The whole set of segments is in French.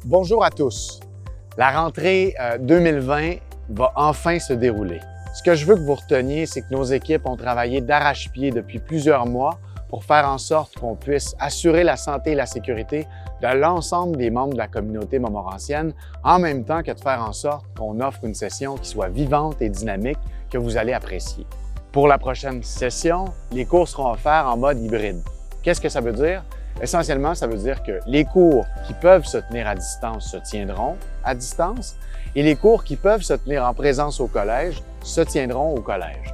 Bonjour à tous. La rentrée 2020 va enfin se dérouler. Ce que je veux que vous reteniez, c'est que nos équipes ont travaillé d'arrache-pied depuis plusieurs mois pour faire en sorte qu'on puisse assurer la santé et la sécurité de l'ensemble des membres de la communauté montmorencienne, en même temps que de faire en sorte qu'on offre une session qui soit vivante et dynamique, que vous allez apprécier. Pour la prochaine session, les cours seront offerts en mode hybride. Qu'est-ce que ça veut dire? Essentiellement, ça veut dire que les cours qui peuvent se tenir à distance se tiendront à distance et les cours qui peuvent se tenir en présence au collège se tiendront au collège.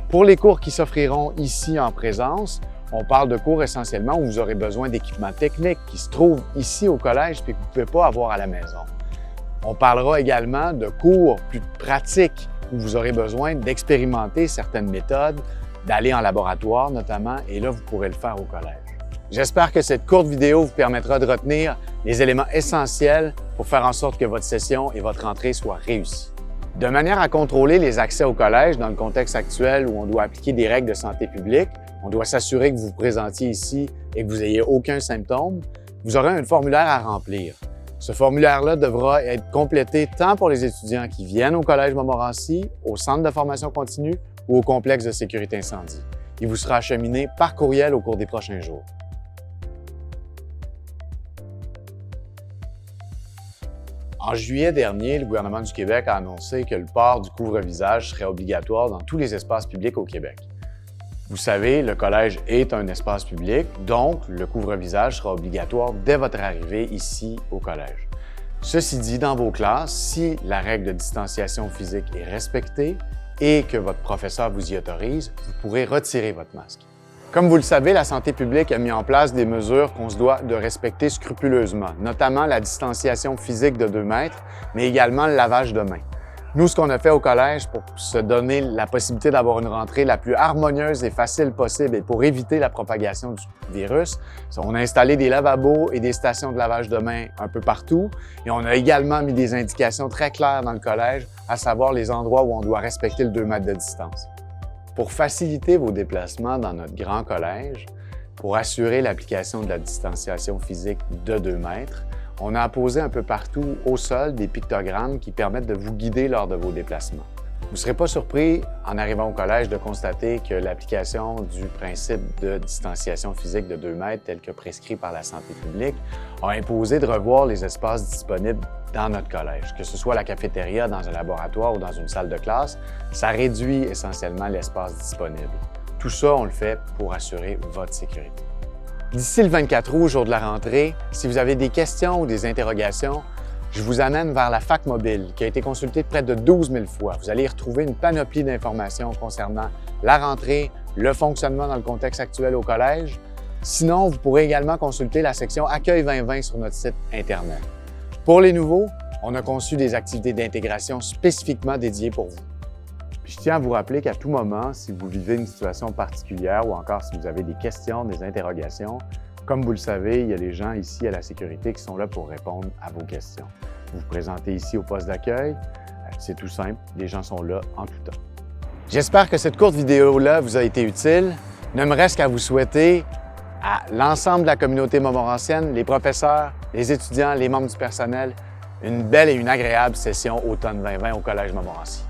Pour les cours qui s'offriront ici en présence, on parle de cours essentiellement où vous aurez besoin d'équipements techniques qui se trouvent ici au collège et que vous ne pouvez pas avoir à la maison. On parlera également de cours plus pratiques où vous aurez besoin d'expérimenter certaines méthodes, d'aller en laboratoire notamment, et là, vous pourrez le faire au collège. J'espère que cette courte vidéo vous permettra de retenir les éléments essentiels pour faire en sorte que votre session et votre rentrée soient réussies. De manière à contrôler les accès au collège dans le contexte actuel où on doit appliquer des règles de santé publique, on doit s'assurer que vous vous présentiez ici et que vous n'ayez aucun symptôme, vous aurez un formulaire à remplir. Ce formulaire-là devra être complété tant pour les étudiants qui viennent au Collège Montmorency, au Centre de formation continue ou au complexe de sécurité incendie. Il vous sera acheminé par courriel au cours des prochains jours. En juillet dernier, le gouvernement du Québec a annoncé que le port du couvre-visage serait obligatoire dans tous les espaces publics au Québec. Vous savez, le collège est un espace public, donc le couvre-visage sera obligatoire dès votre arrivée ici au collège. Ceci dit, dans vos classes, si la règle de distanciation physique est respectée et que votre professeur vous y autorise, vous pourrez retirer votre masque. Comme vous le savez, la santé publique a mis en place des mesures qu'on se doit de respecter scrupuleusement, notamment la distanciation physique de 2 mètres, mais également le lavage de mains. Nous, ce qu'on a fait au collège pour se donner la possibilité d'avoir une rentrée la plus harmonieuse et facile possible et pour éviter la propagation du virus, on a installé des lavabos et des stations de lavage de mains un peu partout et on a également mis des indications très claires dans le collège, à savoir les endroits où on doit respecter le 2 mètres de distance. Pour faciliter vos déplacements dans notre grand collège, pour assurer l'application de la distanciation physique de 2 mètres, on a apposé un peu partout au sol des pictogrammes qui permettent de vous guider lors de vos déplacements. Vous ne serez pas surpris, en arrivant au collège, de constater que l'application du principe de distanciation physique de 2 mètres, tel que prescrit par la santé publique, a imposé de revoir les espaces disponibles dans notre collège. Que ce soit la cafétéria, dans un laboratoire ou dans une salle de classe, ça réduit essentiellement l'espace disponible. Tout ça, on le fait pour assurer votre sécurité. D'ici le 24 août, jour de la rentrée, si vous avez des questions ou des interrogations, je vous amène vers la FAC Mobile, qui a été consultée près de 12 000 fois. Vous allez y retrouver une panoplie d'informations concernant la rentrée, le fonctionnement dans le contexte actuel au collège. Sinon, vous pourrez également consulter la section Accueil 2020 sur notre site Internet. Pour les nouveaux, on a conçu des activités d'intégration spécifiquement dédiées pour vous. Puis je tiens à vous rappeler qu'à tout moment, si vous vivez une situation particulière ou encore si vous avez des questions, des interrogations, comme vous le savez, il y a les gens ici à la sécurité qui sont là pour répondre à vos questions. Vous vous présentez ici au poste d'accueil, c'est tout simple, les gens sont là en tout temps. J'espère que cette courte vidéo-là vous a été utile. Ne me reste qu'à vous souhaiter à l'ensemble de la communauté montmorencienne, les professeurs, les étudiants, les membres du personnel, une belle et une agréable session automne 2020 au Collège Montmorency.